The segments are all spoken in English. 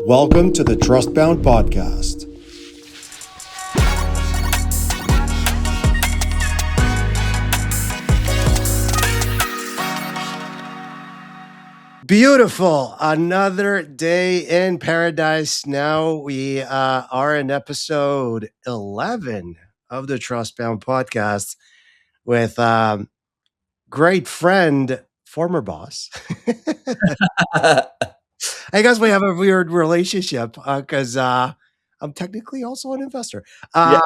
Welcome to the Trustbound Podcast. Beautiful. Another day in paradise. Now we are in episode 11 of the Trustbound Podcast with great friend, former boss. I guess we have a weird relationship because I'm technically also an investor. Yeah.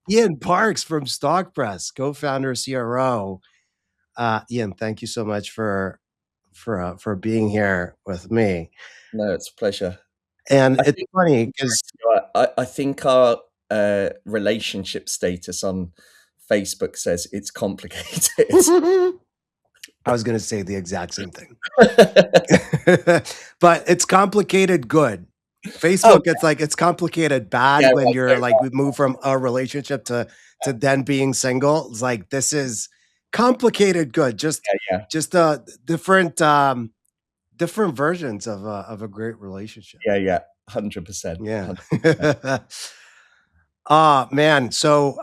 Ian Parks from StockPress, co-founder, CRO. Ian, thank you so much for being here with me. No, it's a pleasure. And I it's think funny because I think our relationship status on Facebook says it's complicated. I was going to say the exact same thing, but it's complicated good. Facebook, Oh, it's complicated bad yeah, when right, you're no, like we move from a relationship to then being single. It's like this is complicated good. yeah, Just different versions of a great relationship. yeah, 100%. Yeah. 100%. Man. So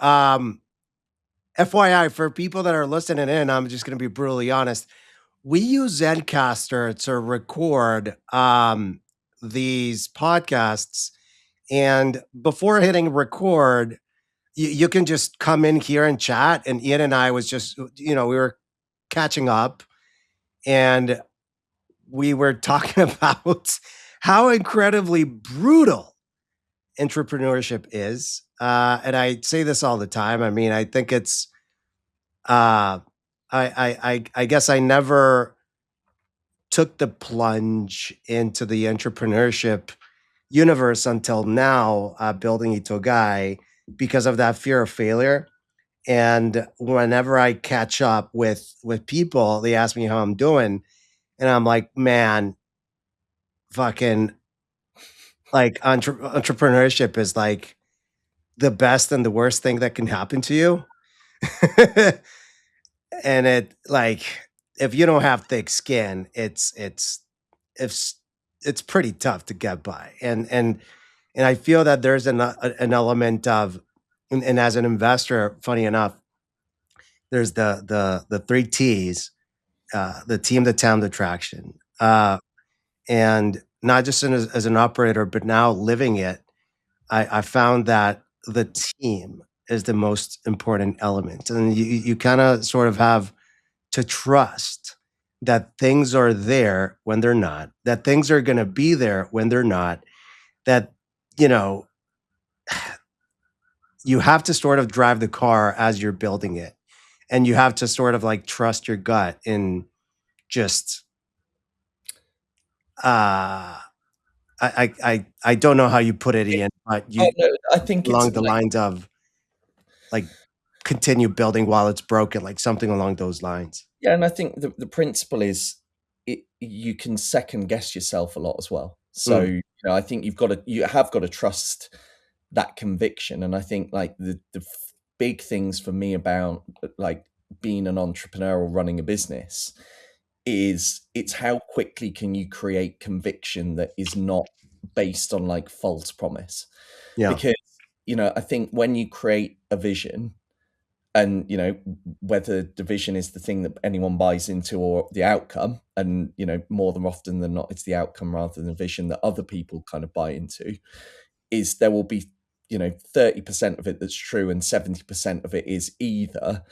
FYI, for people that are listening in, I'm just gonna be brutally honest. We use Zencaster to record these podcasts. And before hitting record, you can just come in here and chat. And Ian and I was just, we were catching up and we were talking about how incredibly brutal entrepreneurship is. And I say this all the time. I mean, I think it's, I guess I never took the plunge into the entrepreneurship universe until now, building itogai because of that fear of failure. And whenever I catch up with people, they ask me how I'm doing, and I'm like, man, fucking like entrepreneurship is like the best and the worst thing that can happen to you. And it like if you don't have thick skin, it's it's pretty tough to get by. And I feel that there's an element of and as an investor, funny enough, there's the three T's, the team, the town, the traction. And not just as an operator, but now living it, I found that the team is the most important element. And you kind of sort of have to trust that things are there when they're not, that things are going to be there when they're not, that, you know, you have to sort of drive the car as you're building it. And you have to sort of like trust your gut in just, uh, I don't know how you put it, Ian, but Oh, you no, I think it's along the lines of like continue building while it's broken, like something along those lines. yeah, and I think the principle is you can second guess yourself a lot as well. So Mm, I think you have got to trust that conviction. And I think like the big things for me about like being an entrepreneur or running a business is it's how quickly can you create conviction that is not based on like false promise. yeah. Because I think when you create a vision, and whether the vision is the thing that anyone buys into or the outcome, and more than often than not it's the outcome rather than the vision that other people kind of buy into, is there will be 30% of it that's true and 70% of it is either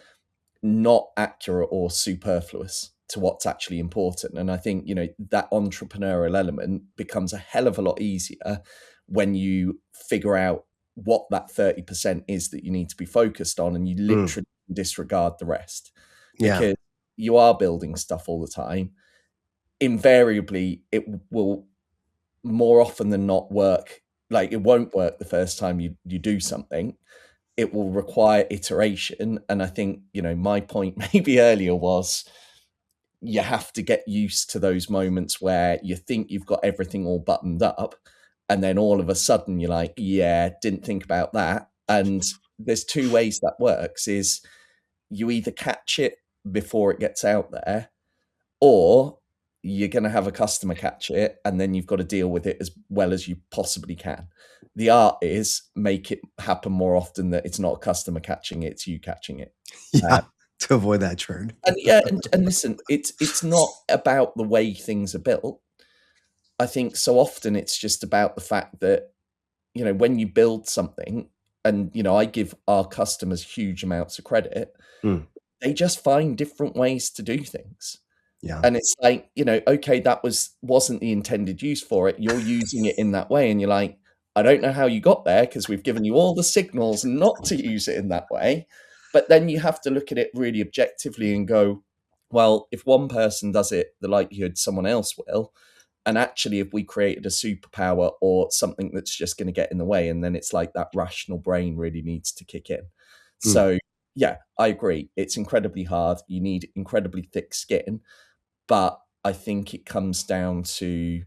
not accurate or superfluous to what's actually important. And I think that entrepreneurial element becomes a hell of a lot easier when you figure out what that 30% is that you need to be focused on, and you literally disregard the rest. Yeah. Because you are building stuff all the time. Invariably it will more often than not work. Like, it won't work the first time you do something. It will require iteration. And I think my point maybe earlier was you have to get used to those moments where you think you've got everything all buttoned up, and then all of a sudden you're like, yeah, didn't think about that. And there's two ways that works: is you either catch it before it gets out there, or you're going to have a customer catch it, and then you've got to deal with it as well as you possibly can. The art is make it happen more often that it's not a customer catching it, it's you catching it. Yeah, to avoid that churn. And listen, it's not about the way things are built. I think so often it's just about the fact that, when you build something, and I give our customers huge amounts of credit, they just find different ways to do things. Yeah. And it's like, okay, that wasn't the intended use for it. You're using it in that way, and you're like, I don't know how you got there, because we've given you all the signals not to use it in that way. But then you have to look at it really objectively and go, well, if one person does it, the likelihood someone else will. And actually, if we created a superpower or something that's just going to get in the way, and then it's like that rational brain really needs to kick in. So yeah, I agree. It's incredibly hard. You need incredibly thick skin. But I think it comes down to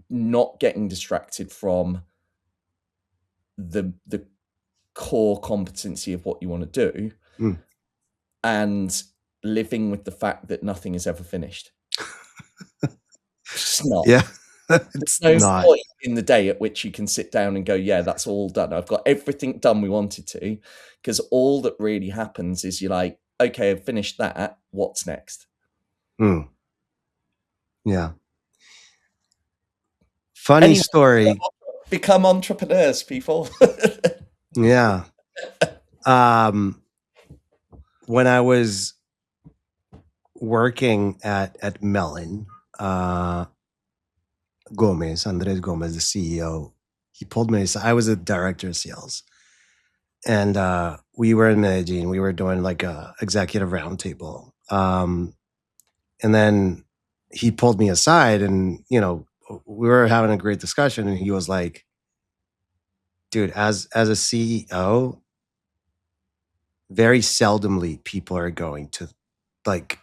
not getting distracted from the core competency of what you want to do, and living with the fact that nothing is ever finished. It's not. Yeah. It's no point in the day at which you can sit down and go, yeah, that's all done. I've got everything done we wanted to, because all that really happens is you're like, okay, I've finished that. What's next? Yeah. Funny story. Become entrepreneurs, people. Yeah. When I was working at Melon, Andres Gomez, the CEO, he pulled me aside. I was a director of sales, and we were in Medellin. We were doing like a executive roundtable, and then he pulled me aside, and we were having a great discussion, and he was like, dude, as a CEO, very seldomly people are going to like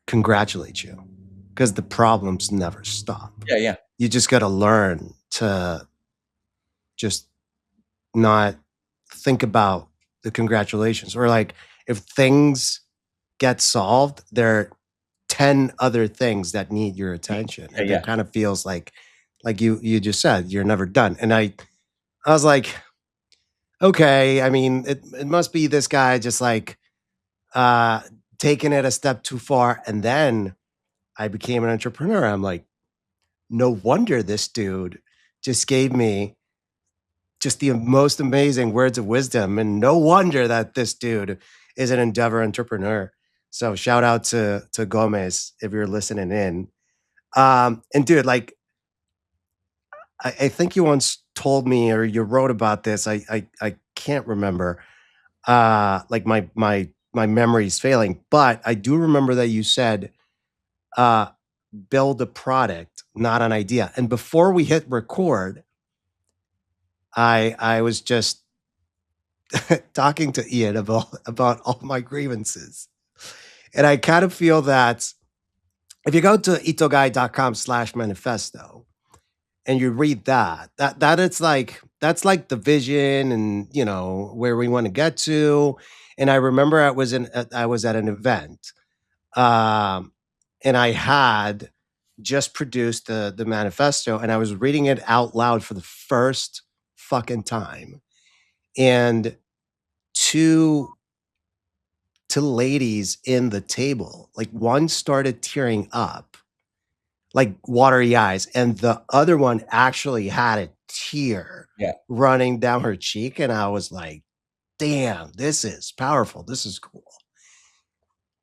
congratulate you, because the problems never stop. Yeah. You just got to learn to just not think about the congratulations, or like if things get solved, there are 10 other things that need your attention. And it kind of feels like you just said, you're never done. And I was like, okay, I mean, it must be this guy just like taking it a step too far. And then I became an entrepreneur. I'm like, no wonder this dude just gave me just the most amazing words of wisdom. And no wonder that this dude is an endeavor entrepreneur. So shout out to Gomez if you're listening in. And dude, like, I think you once told me, or you wrote about this. I can't remember. Like my memory's failing, but I do remember that you said, build a product, not an idea. And before we hit record, I was just talking to Ian about all my grievances. And I kind of feel that if you go to itogai.com/manifesto and you read that it's like, that's like the vision and, where we want to get to. And I remember I was at an event, and I had just produced the manifesto, and I was reading it out loud for the first fucking time. And two ladies in the table, like one started tearing up, like watery eyes, and the other one actually had a tear running down her cheek. And I was like, damn, this is powerful. This is cool.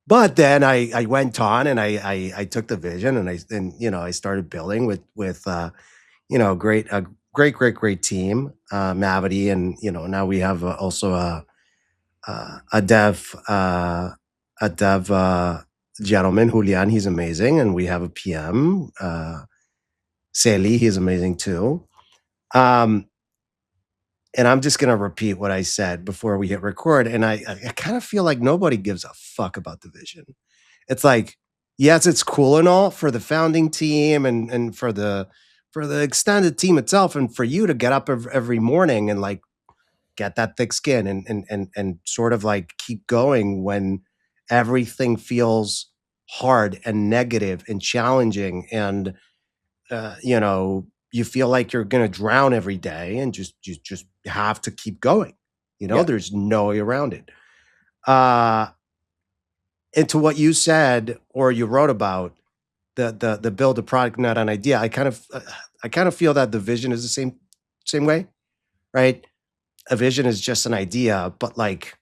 But then I went on and I took the vision, and I started building with a great team, Mavity, and now we have also a dev gentleman, Julian. He's amazing, and we have a PM, Sally. He's amazing too. And I'm just gonna repeat what I said before we hit record. And I kind of feel like nobody gives a fuck about the vision. It's like, yes, it's cool and all for the founding team and for the extended team itself, and for you to get up every morning and like get that thick skin and sort of like keep going when everything feels hard and negative and challenging, and you feel like you're gonna drown every day, and just have to keep going. Yeah. There's no way around it. Uh, and to what you said or you wrote about the build a product, not an idea. I kind of feel that the vision is the same way, right? A vision is just an idea, but like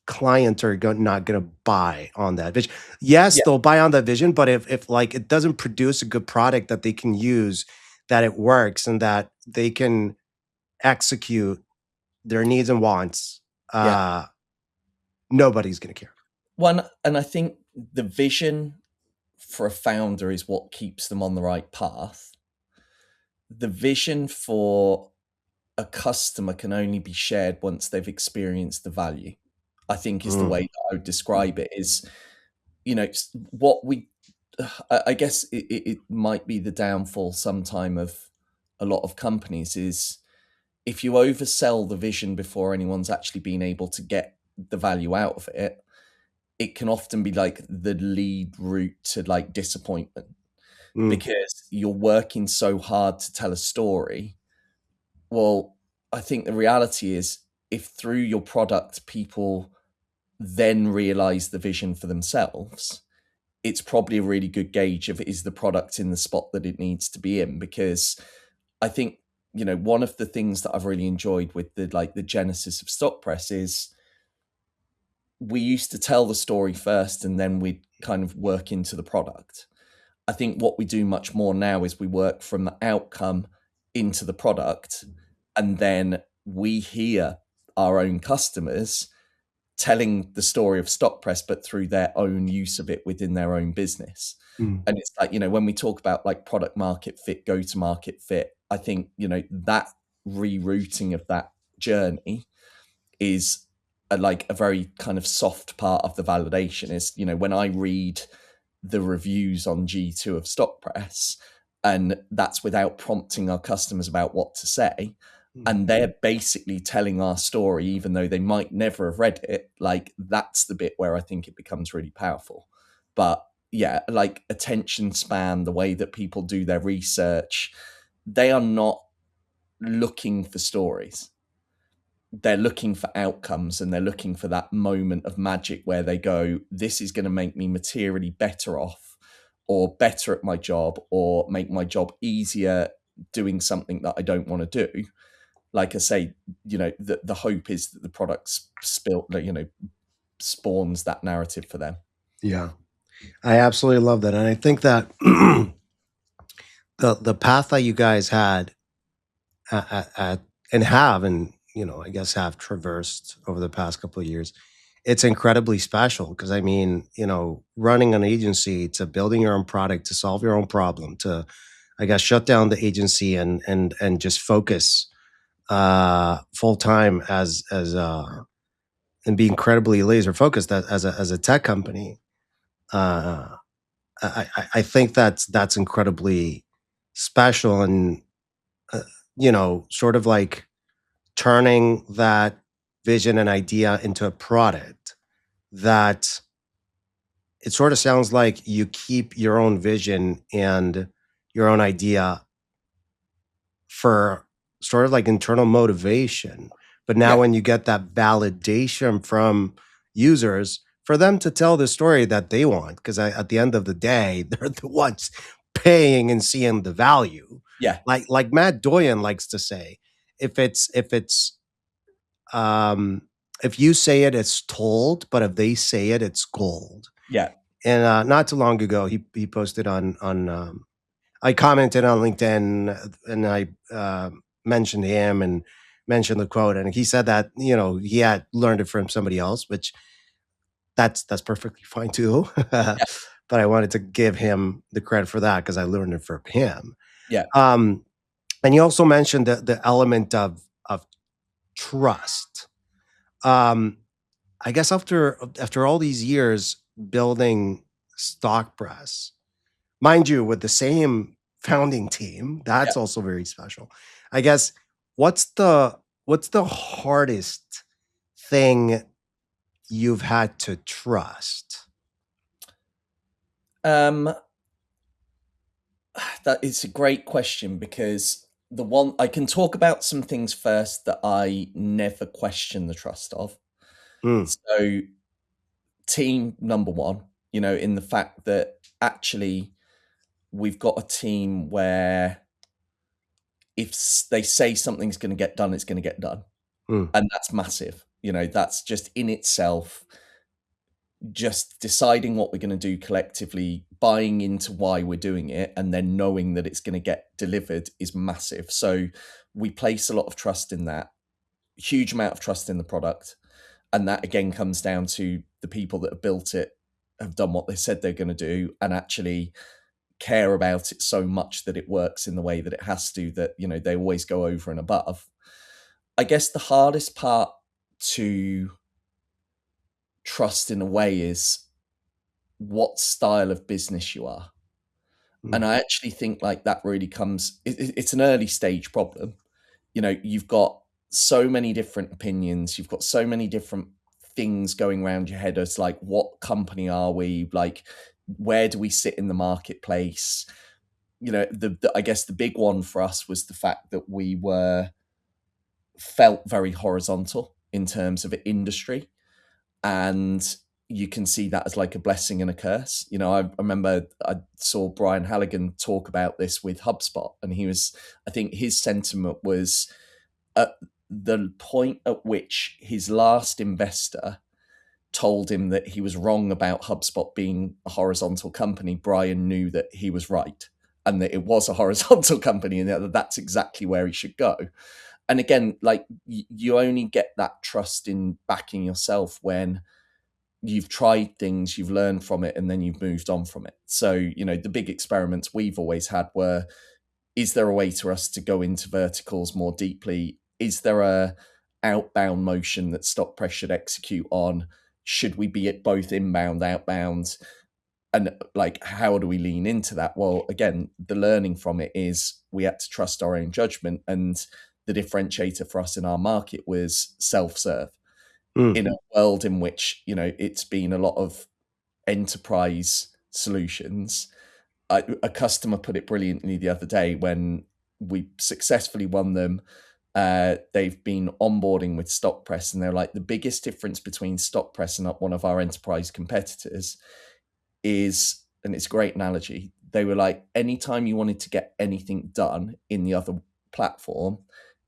clients are not going to buy on that vision. Yes, Yeah. they'll buy on that vision, but if like it doesn't produce a good product that they can use, that it works and that they can execute their needs and wants, Yeah. uh, nobody's going to care. One, and I think the vision for a founder is what keeps them on the right path. The vision for a customer can only be shared once they've experienced the value. I think is the Mm, way that I would describe it. Is what we I guess it might be the downfall sometime of a lot of companies is if you oversell the vision before anyone's actually been able to get the value out of it, it can often be like the lead route to like disappointment mm, because you're working so hard to tell a story. Well, I think the reality is if through your product people then realize the vision for themselves, it's probably a really good gauge of is the product in the spot that it needs to be in. Because I think, one of the things that I've really enjoyed with the genesis of StockPress is we used to tell the story first and then we'd kind of work into the product. I think what we do much more now is we work from the outcome into the product, and then we hear our own customers telling the story of StockPress, but through their own use of it within their own business. mm. And it's like, when we talk about like product market fit, go to market fit, I think, that rerouting of that journey is like a very kind of soft part of the validation is, when I read the reviews on G2 of StockPress, and that's without prompting our customers about what to say. Mm. And they're basically telling our story, even though they might never have read it. Like, that's the bit where I think it becomes really powerful. But yeah, like attention span, the way that people do their research, they are not looking for stories. They're looking for outcomes, and they're looking for that moment of magic where they go, this is going to make me materially better off or better at my job or make my job easier doing something that I don't want to do. Like I say, the hope is that the products spawns that narrative for them. Yeah, I absolutely love that, and I think that the path that you guys had and have, and I guess have traversed over the past couple of years, it's incredibly special because I mean, running an agency to building your own product to solve your own problem to, I guess, shut down the agency and just focus full time as and be incredibly laser focused as a tech company. Uh, I think that's incredibly special, and sort of like turning that vision and idea into a product that it sort of sounds like you keep your own vision and your own idea for sort of like internal motivation. But now Yeah, when you get that validation from users for them to tell the story that they want, because at the end of the day, they're the ones paying and seeing the value. yeah, Like Matt Doyen likes to say, if it's if you say it, it's told, but if they say it, it's gold. yeah, And not too long ago, he posted on I commented on LinkedIn and I mentioned him and mentioned the quote, and he said that he had learned it from somebody else, which that's perfectly fine too. yeah, But I wanted to give him the credit for that because I learned it from him. yeah, Um, and you also mentioned the element of trust. Um, I guess after all these years building StockPress, mind you, with the same founding team, yeah. that's also very special. I guess what's the hardest thing you've had to trust? Um, that is a great question, because the one I can talk about some things first that I never question the trust of. Mm, So, team number one, in the fact that actually we've got a team where if they say something's going to get done, it's going to get done. mm, And that's massive. That's just in itself, just deciding what we're going to do collectively, buying into why we're doing it, and then knowing that it's going to get delivered is massive. So we place a lot of trust in that, huge amount of trust in the product. And that again comes down to the people that have built it, have done what they said they're going to do, and actually care about it so much that it works in the way that it has to, that they always go over and above. I guess the hardest part to trust in a way is what style of business you are. And mm, I actually think like that really comes, it's an early stage problem. You've got so many different opinions, you've got so many different things going around your head as like, what company are we, like, where do we sit in the marketplace? I guess the big one for us was the fact that we felt very horizontal in terms of industry, and you can see that as like a blessing and a curse. I remember I saw Brian Halligan talk about this with HubSpot, and I think his sentiment was, at the point at which his last investor told him that he was wrong about HubSpot being a horizontal company, Brian knew that he was right, and that it was a horizontal company, and that that's exactly where he should go. And again, like, you only get that trust in backing yourself when you've tried things, you've learned from it, and then you've moved on from it. So, the big experiments we've always had were, is there a way to us to go into verticals more deeply? Is there a outbound motion that StockPress should execute on? Should we be at both inbound, outbound? And like, how do we lean into that? Well, again, the learning from it is we had to trust our own judgment. And the differentiator for us in our market was self-serve. mm. In a world in which, it's been a lot of enterprise solutions, a customer put it brilliantly the other day when we successfully won them. They've been onboarding with StockPress, and they're like, the biggest difference between StockPress and one of our enterprise competitors is, and it's a great analogy, they were like, anytime you wanted to get anything done in the other platform,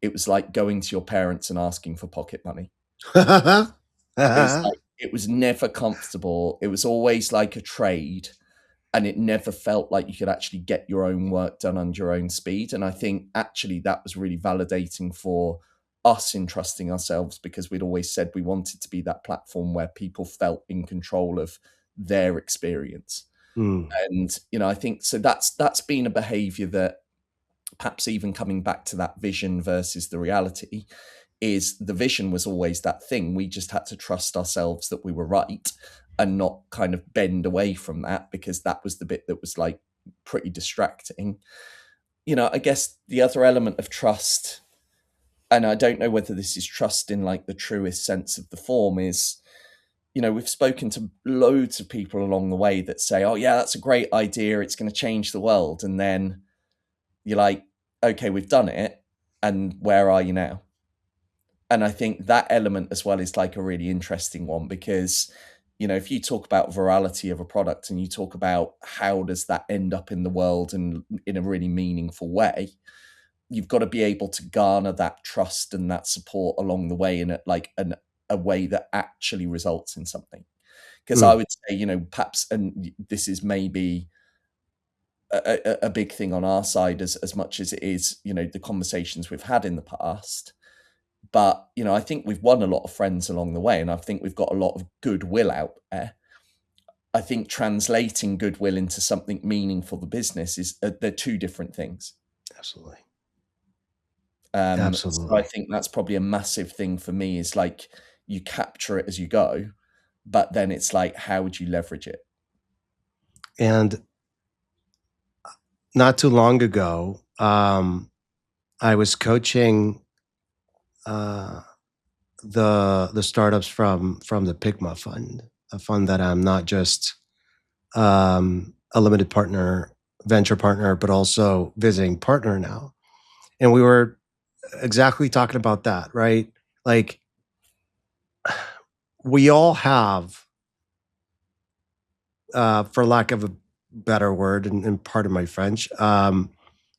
it was like going to your parents and asking for pocket money. It was like, it was never comfortable. It was always like a trade, and it never felt like you could actually get your own work done under your own speed. And I think actually that was really validating for us in trusting ourselves, because we'd always said we wanted to be that platform where people felt in control of their experience. Mm, And I think so that's been a behavior that, perhaps even coming back to that vision versus the reality, is the vision was always that thing. We just had to trust ourselves that we were right, and not kind of bend away from that, because that was the bit that was like pretty distracting. I guess the other element of trust, and I don't know whether this is trust in like the truest sense of the form, is, we've spoken to loads of people along the way that say, oh yeah, that's a great idea, it's going to change the world. And then you're like, okay, we've done it, and where are you now? And I think that element as well is like a really interesting one, because if you talk about virality of a product, and you talk about how does that end up in the world and in a really meaningful way, you've got to be able to garner that trust and that support along the way, in a way that actually results in something. Because I mm. would say, perhaps, and this is maybe a big thing on our side, as much as it is, the conversations we've had in the past. But, I think we've won a lot of friends along the way, and I think we've got a lot of goodwill out there. I think translating goodwill into something meaningful for the business is, they're two different things. Absolutely. So I Absolutely. think that's probably a massive thing for me, is like, you capture it as you go, but then it's like, how would you leverage it? And not too long ago, I was coaching uh, the startups from the Pigma Fund, a fund that I'm not just a limited partner, venture partner, but also visiting partner now. And we were exactly talking about that, right? Like we all have, for lack of a better word, and pardon my French,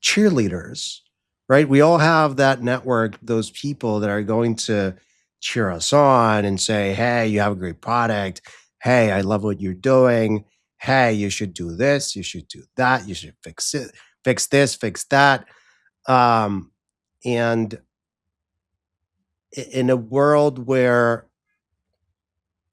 cheerleaders, right? We all have that network, those people that are going to cheer us on and say, "Hey, you have a great product. Hey, I love what you're doing. Hey, you should do this. You should do that. You should fix it, fix this, fix that." Um, and in a world where,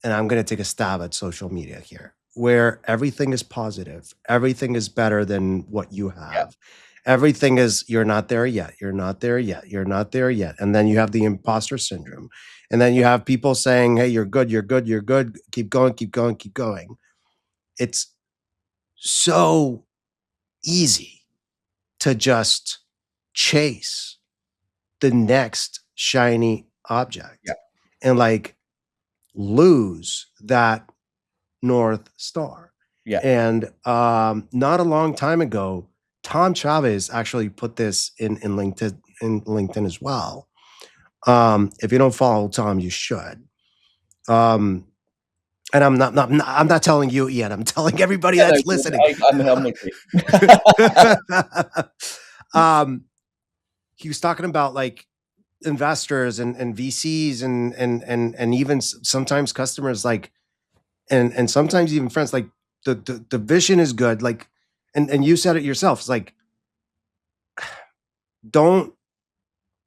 and I'm going to take a stab at social media here, where everything is positive, everything is better than what you Yeah, have. Everything is, you're not there yet, you're not there yet, you're not there yet. And then you have the imposter syndrome. And then you have people saying, "Hey, you're good, you're good, you're good. Keep going, keep going, keep going." It's so easy to just chase the next shiny yeah, object and like lose that North Star. yeah. And not a long time ago, Tom Chavez actually put this in LinkedIn as well. If you don't follow Tom, you should. Um, and I'm not telling you, Ian. I'm telling everybody Yeah, no, that's listening. I'm with you. um, he was talking about like investors and VCs and even sometimes customers like and sometimes even friends like the vision is good like and you said it yourself. It's like don't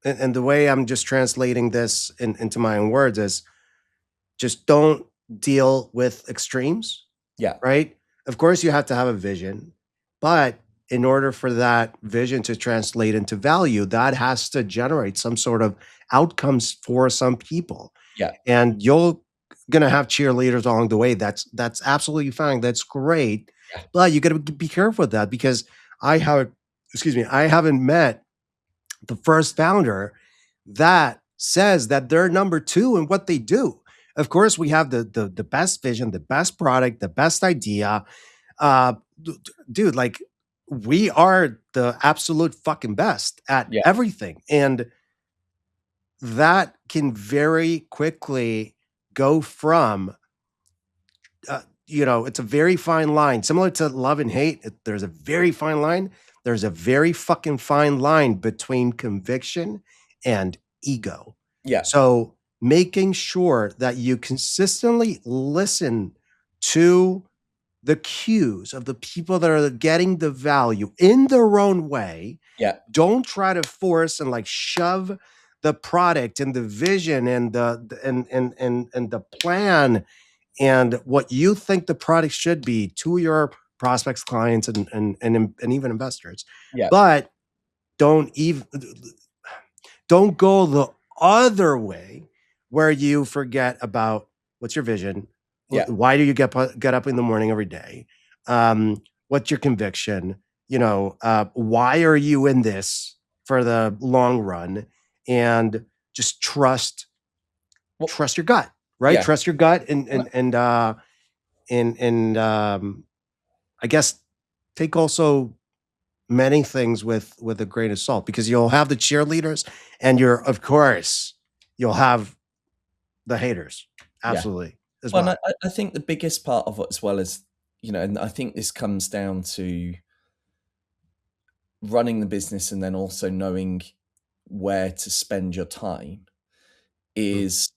and the way I'm just translating this into my own words is just don't deal with extremes, Yeah, right? Of course, you have to have a vision, but in order for that vision to translate into value, that has to generate some sort of outcomes for some people. yeah, And you're gonna have cheerleaders along the way. That's absolutely fine. That's great, yeah, but you got to be careful with that because I have, excuse me, I haven't met the first founder that says that they're number two in what they do. Of course, we have the best vision, the best product, the best idea. Uh, dude, like we are the absolute fucking best at yeah, everything, and that can very quickly go from it's a very fine line, similar to love and hate. There's a very fine line. There's a very fucking fine line between conviction and ego. yeah, So making sure that you consistently listen to the cues of the people that are getting the value in their own way. yeah, Don't try to force and like shove the product and the vision and and the plan and what you think the product should be to your prospects, clients, and even investors. yeah, But don't even don't go the other way where you forget about what's your vision, yeah, why do you get up in the morning every day, what's your conviction, why are you in this for the long run, and just well, trust your gut, right? yeah, Trust your gut and well, I guess take also many things with a grain of salt because you'll have the cheerleaders and you're of course you'll have the haters yeah. absolutely as Well, and well. I think the biggest part of it as well is, and I think this comes down to running the business and then also knowing where to spend your time Mm, is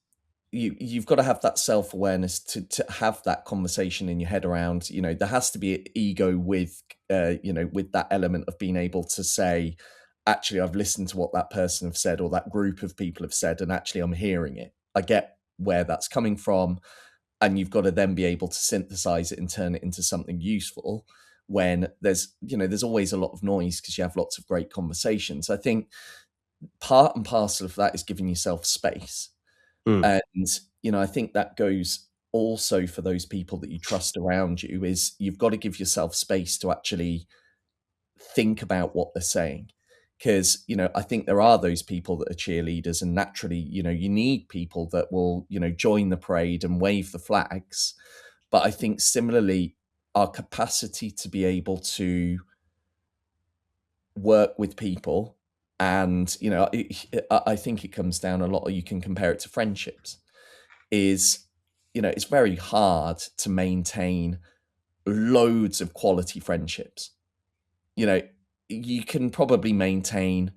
you've got to have that self-awareness to have that conversation in your head around, there has to be an ego with with that element of being able to say, actually, I've listened to what that person have said or that group of people have said, and actually I'm hearing it. I get where that's coming from, and you've got to then be able to synthesize it and turn it into something useful when there's always a lot of noise because you have lots of great conversations. I think part and parcel of that is giving yourself space, mm, and I think that goes also for those people that you trust around you, is you've got to give yourself space to actually think about what they're saying, because I think there are those people that are cheerleaders, and naturally you need people that will join the parade and wave the flags. But I think similarly, our capacity to be able to work with people. And, I think it comes down a lot, you can compare it to friendships, is, it's very hard to maintain loads of quality friendships. You can probably maintain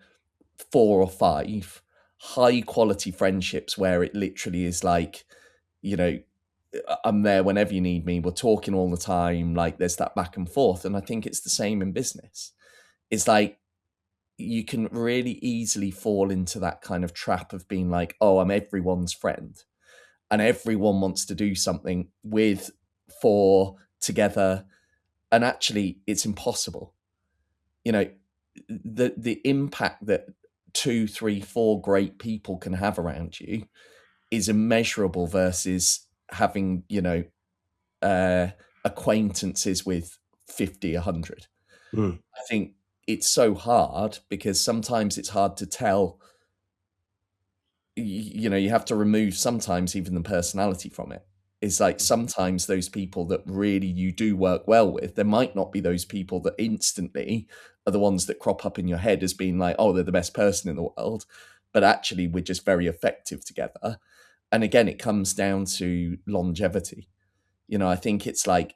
4 or 5 high quality friendships where it literally is like, you know, I'm there whenever you need me. We're talking all the time. Like there's that back and forth. And I think it's the same in business. It's like you can really easily fall into that kind of trap of being like, oh, I'm everyone's friend. And everyone wants to do something with, for, together. And actually, it's impossible. The impact that 2, 3, 4 great people can have around you is immeasurable versus having, acquaintances with 50, 100. Mm. I think it's so hard because sometimes it's hard to tell. You have to remove sometimes even the personality from it. It's like sometimes those people that really you do work well with, there might not be those people that instantly are the ones that crop up in your head as being like, oh, they're the best person in the world. But actually, we're just very effective together. And again, it comes down to longevity. I think it's like,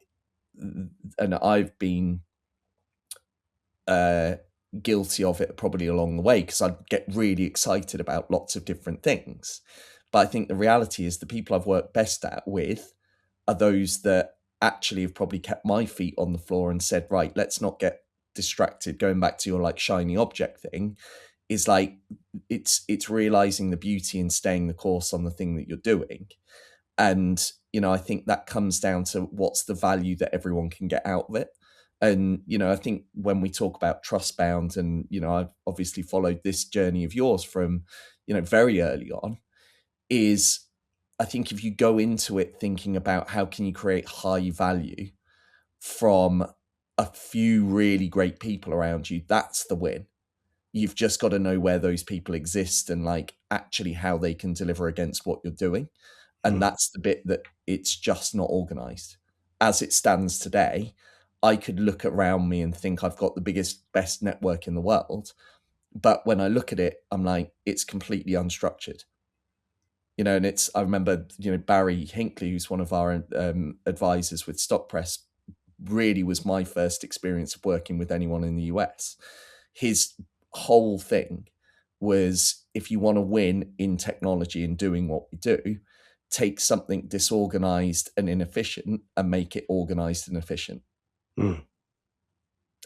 and I've been guilty of it probably along the way because I'd get really excited about lots of different things. But I think the reality is the people I've worked best with are those that actually have probably kept my feet on the floor and said, right, let's not get distracted. Going back to your like shiny object thing, is like it's realizing the beauty and staying the course on the thing that you're doing. And I think that comes down to what's the value that everyone can get out of it. And I think when we talk about trust bound, and I've obviously followed this journey of yours from very early on, is I think if you go into it thinking about how can you create high value from a few really great people around you, that's the win. You've just got to know where those people exist and like actually how they can deliver against what you're doing. And that's the bit that it's just not organized. As it stands today, I could look around me and think I've got the biggest, best network in the world. But when I look at it, I'm like, it's completely unstructured. And I remember, Barry Hinckley, who's one of our advisors with StockPress, really was my first experience of working with anyone in the US. His whole thing was, if you want to win in technology and doing what we do, take something disorganized and inefficient and make it organized and efficient. Mm.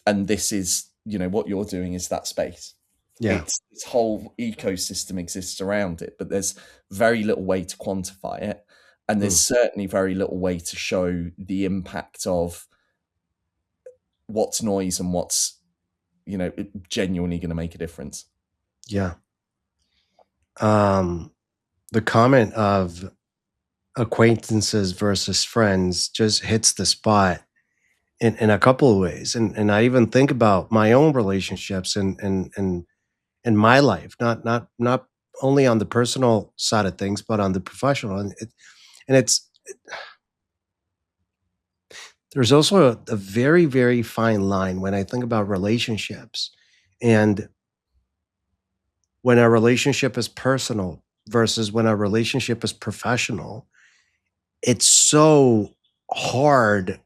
And this is, what you're doing is that space. Yeah. This whole ecosystem exists around it, but there's very little way to quantify it. And there's certainly very little way to show the impact of what's noise and what's, genuinely going to make a difference. Yeah. The comment of acquaintances versus friends just hits the spot in a couple of ways. And I even think about my own relationships and in my life, not only on the personal side of things, but on the professional. And there's also a very, very fine line when I think about relationships and when a relationship is personal versus when a relationship is professional. It's so hard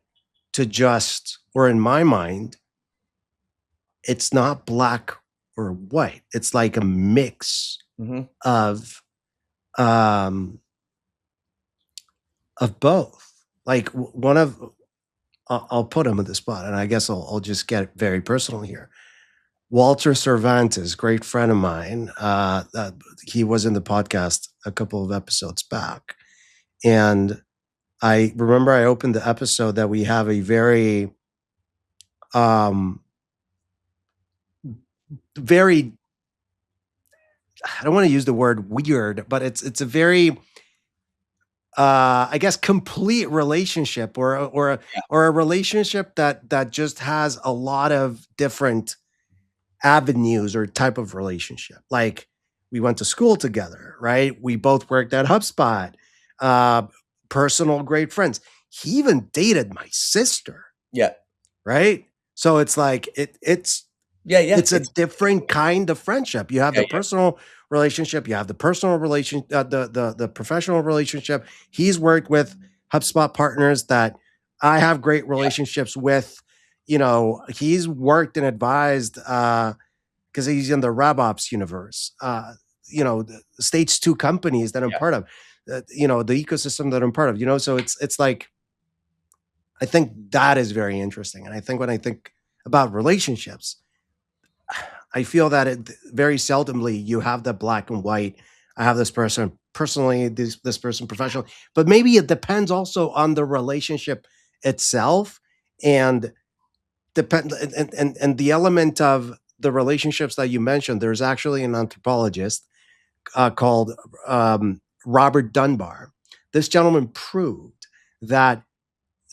to just, or in my mind, it's not black or white. It's like a mix of um of both. Like one of I'll put him on the spot, and I guess I'll just get very personal here. Walter Cervantes, great friend of mine. He was in the podcast a couple of episodes back, and I remember I opened the episode that we have a very, um, very. I don't want to use the word weird, but it's a very, I guess, complete relationship, or a relationship that just has a lot of different avenues or type of relationship. Like we went to school together, right? We both worked at HubSpot, uh, personal great friends. He even dated my sister. Yeah. right? So it's like Yeah, yeah. it's a different kind of friendship. You have Yeah, the personal relationship, you have the personal relation, the professional relationship. He's worked with HubSpot partners that I have great yeah, relationships with. You know, he's worked and advised because he's in the RevOps universe. You know, the stage two companies that I'm yeah, part of. You know, the ecosystem that I'm part of. You know, so it's like I think that is very interesting, and I think when I think about relationships, I feel that it very seldomly you have the black and white. I have this person personally, this person professionally, but maybe it depends also on the relationship itself and and the element of the relationships that you mentioned. There's actually an anthropologist called Robert Dunbar. This gentleman proved that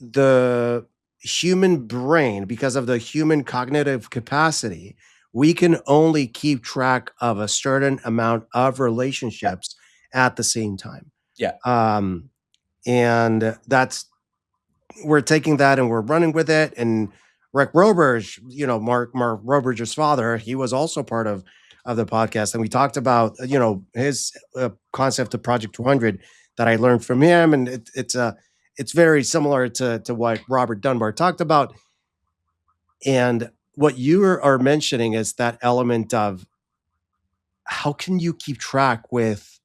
the human brain, because of the human cognitive capacity, we can only keep track of a certain amount of yeah, relationships at the same time. yeah, Um, and that's we're taking that and we're running with it. And Rick Roberge, you know, Mark Roberge's father, he was also part of the podcast, and we talked about you know his concept of Project 200 that I learned from him, and it's very similar to what Robert Dunbar talked about, and what you are mentioning is that element of how can you keep track with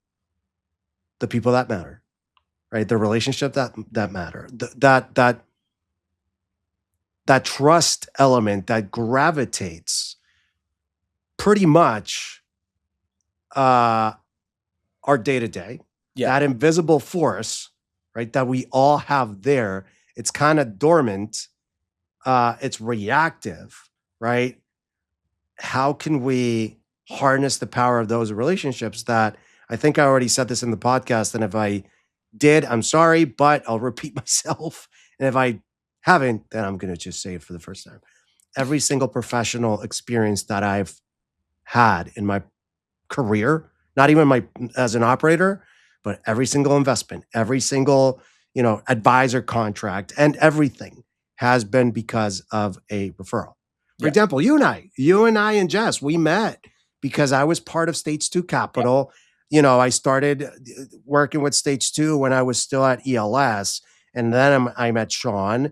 the people that matter, right? The relationship that matter, that trust element that gravitates pretty much uh, our day to day, yeah, that invisible force, right? That we all have there. It's kind of dormant. It's reactive, right? How can we harness the power of those relationships that I think I already said this in the podcast. And if I did, I'm sorry, but I'll repeat myself. And if I haven't, then I'm going to just say it for the first time. Every single professional experience that I've had in my career, not even my as an operator, but every single investment, every single, you know, advisor contract and everything has been because of a referral. For yeah, example, you and I and Jess, we met because I was part of Stage 2 yeah, Capital. You know, I started working with Stage 2 when I was still at ELS, and then I met Sean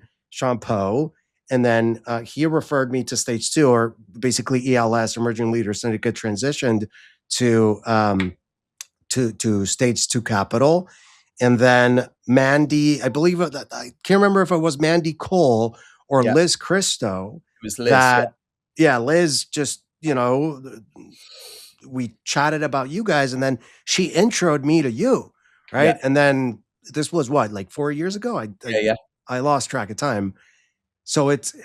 Poe, and then he referred me to Stage 2, or basically ELS, Emerging Leaders Syndicate, transitioned to to Stage 2 Capital. And then Mandy, I believe I can't remember if it was Mandy Cole or yeah. Liz Christo It was Liz. Yeah, that, yeah, Liz just, you know, we chatted about you guys and then she introed me to you, yeah, right? And then this was what, like 4 years ago? yeah, yeah. I lost track of time. So it's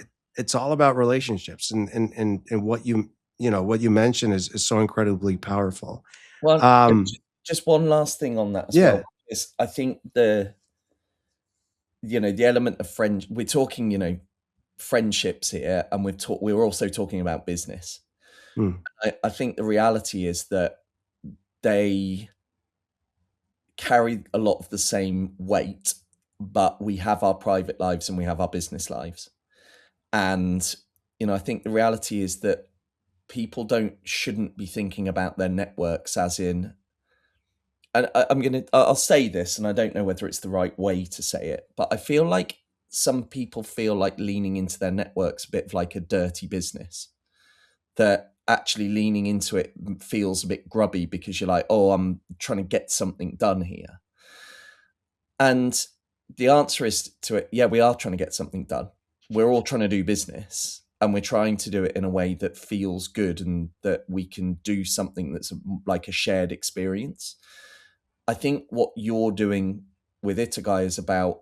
all about relationships and what you know what you mentioned is so incredibly powerful. Well, Um, just one last thing on that as well yeah. is I think the element of friend. We're talking friendships here, and we're also talking about business. Mm, I think the reality is that they carry a lot of the same weight, but we have our private lives and we have our business lives. And I think the reality is that people shouldn't be thinking about their networks as in, and I'll say this, and I don't know whether it's the right way to say it, but I feel like some people feel like leaning into their networks a bit of like a dirty business, that actually leaning into it feels a bit grubby because you're like, oh, I'm trying to get something done here. And the answer is to it, yeah, we are trying to get something done. We're all trying to do business, and we're trying to do it in a way that feels good and that we can do something that's like a shared experience. I think what you're doing with Itogai is about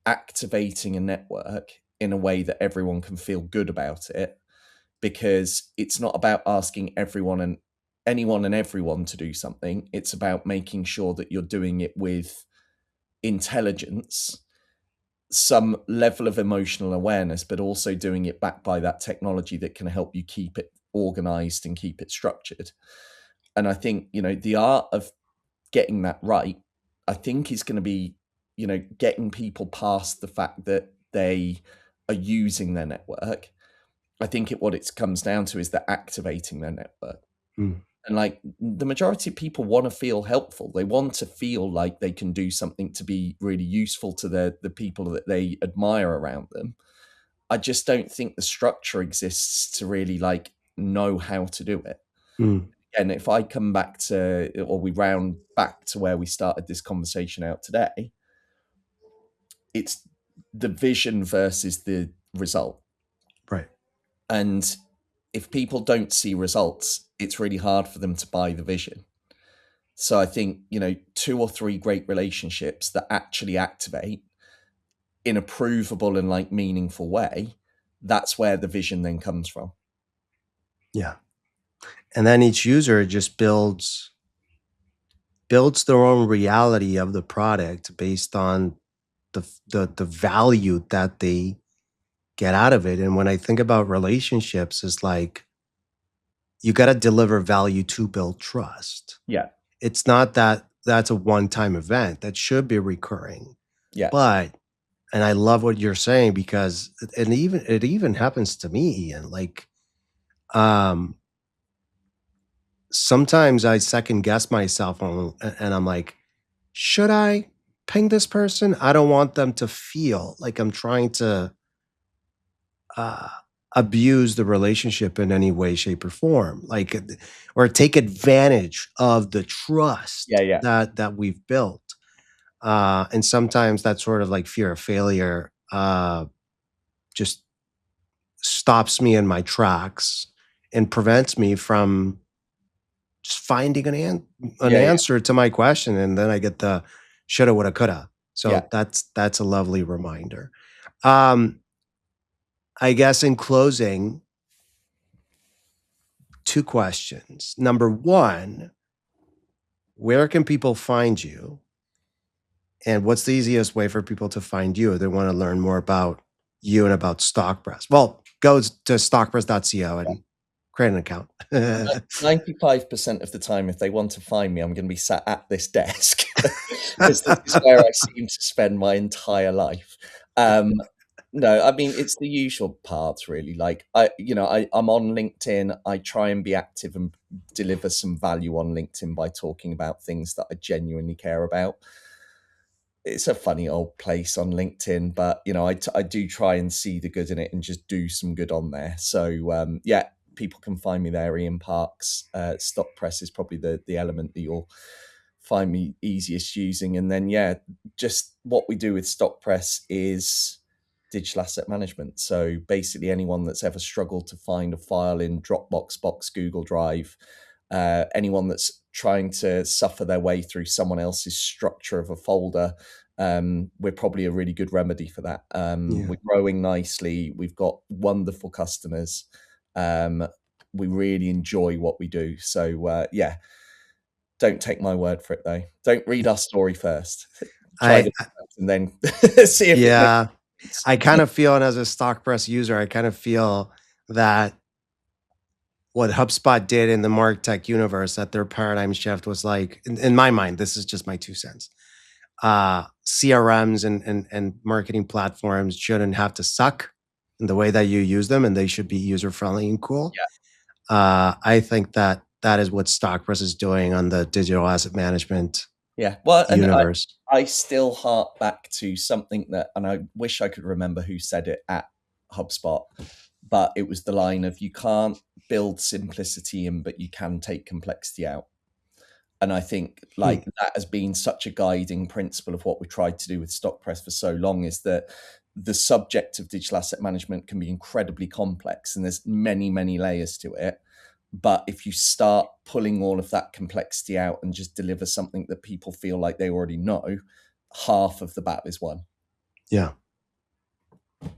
activating a network in a way that everyone can feel good about it, because it's not about asking anyone and everyone to do something. It's about making sure that you're doing it with intelligence, some level of emotional awareness, but also doing it backed by that technology that can help you keep it organized and keep it structured. And I think, the art of getting that right, I think is going to be, getting people past the fact that they are using their network. I think what it comes down to is they're activating their network. Mm. And like the majority of people want to feel helpful. They want to feel like they can do something to be really useful to the people that they admire around them. I just don't think the structure exists to really like know how to do it. Mm. And if I come back to, or we round back to where we started this conversation out today, it's the vision versus the result. Right. And if people don't see results, it's really hard for them to buy the vision. So I think, 2 or 3 great relationships that actually activate in a provable and like meaningful way, that's where the vision then comes from. Yeah. And then each user just builds their own reality of the product based on the value that they get out of it. And when I think about relationships, it's like you got to deliver value to build trust. Yeah. It's not that that's a one-time event. That should be recurring. Yeah. But and I love what you're saying because it even happens to me, Ian. Like um sometimes I second guess myself and I'm like, should I ping this person? I don't want them to feel like I'm trying to uh, abuse the relationship in any way, shape, or form, like, or take advantage of the trust Yeah. that we've built. And sometimes that sort of like fear of failure just stops me in my tracks and prevents me from just finding an Yeah. answer to my question, and then I get the shoulda, woulda, coulda. Yeah. So that's a lovely reminder. Um, I guess in closing, 2 questions. Number 1, where can people find you? And what's the easiest way for people to find you if they want to learn more about you and about StockPress? Well, go to stockpress.co and create an account. 95% of the time, if they want to find me, I'm going to be sat at this desk because this is where I seem to spend my entire life. No, I mean, it's the usual parts really. Like I'm on LinkedIn. I try and be active and deliver some value on LinkedIn by talking about things that I genuinely care about. It's a funny old place on LinkedIn, but I do try and see the good in it and just do some good on there. So yeah, people can find me there. Ian Parks, StockPress is probably the element that you'll find me easiest using. And then yeah, just what we do with StockPress is digital asset management. So basically, anyone that's ever struggled to find a file in Dropbox, Box, Google Drive, anyone that's trying to suffer their way through someone else's structure of a folder, we're probably a really good remedy for that. Yeah. We're growing nicely. We've got wonderful customers. We really enjoy what we do. So yeah, don't take my word for it though. Don't read our story first. Try I this out and then see if it makes yeah, sense. I kind of feel, and as a StockPress user, I kind of feel that what HubSpot did in the MarTech universe, that their paradigm shift was like, in my mind, this is just my 2 cents. CRMs and marketing platforms shouldn't have to suck in the way that you use them, and they should be user friendly and cool. I think that is what StockPress is doing on the digital asset management Yeah. Well, and universe. I still hark back to something that, and I wish I could remember who said it at HubSpot, but it was the line of you can't build simplicity in, but you can take complexity out. And I think like that has been such a guiding principle of what we tried to do with StockPress for so long, is that the subject of digital asset management can be incredibly complex and there's many, many layers to it. But if you start pulling all of that complexity out and just deliver something that people feel like they already know, half of the battle is won. Yeah,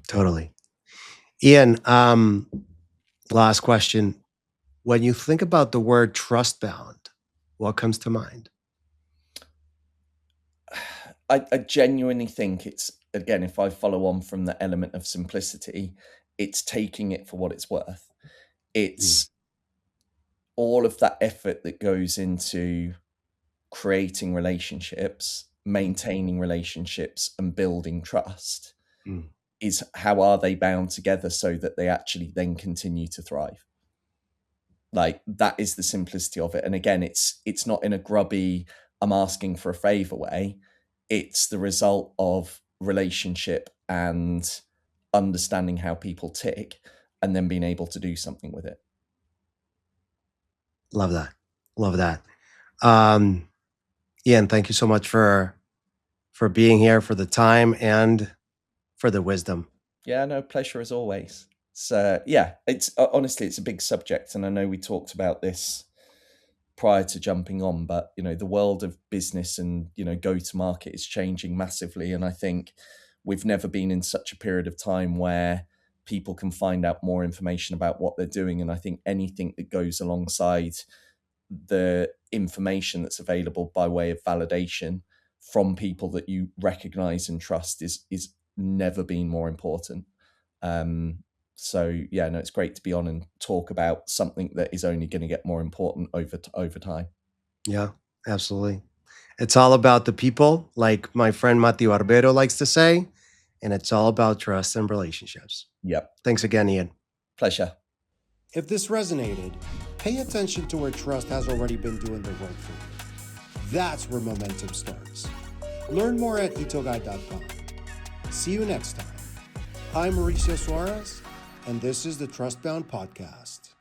totally. Ian, last question. When you think about the word trust bound, what comes to mind? I genuinely think it's, again, if I follow on from the element of simplicity, it's taking it for what it's worth. Mm. It's all of that effort that goes into creating relationships, maintaining relationships, and building trust Mm. is how are they bound together so that they actually then continue to thrive. Like, that is the simplicity of it. And again, it's not in a grubby, I'm asking for a favor way. It's the result of relationship and understanding how people tick and then being able to do something with it. Love that. Love that. Ian, thank you so much for being here, for the time, and for the wisdom. Yeah, no, pleasure as always. So yeah, it's honestly, it's a big subject, and I know we talked about this prior to jumping on, but the world of business and go to market is changing massively, and I think we've never been in such a period of time where people can find out more information about what they're doing, and I think anything that goes alongside the information that's available by way of validation from people that you recognize and trust is never been more important. So yeah, no, it's great to be on and talk about something that is only going to get more important over time. Yeah, absolutely. It's all about the people, like my friend Mati Barbero likes to say, and it's all about trust and relationships. Yep. Thanks again, Ian. Pleasure. If this resonated, pay attention to where trust has already been doing the work for you. That's where momentum starts. Learn more at itogai.app. See you next time. I'm Mauricio Suarez, and this is the Trustbound Podcast.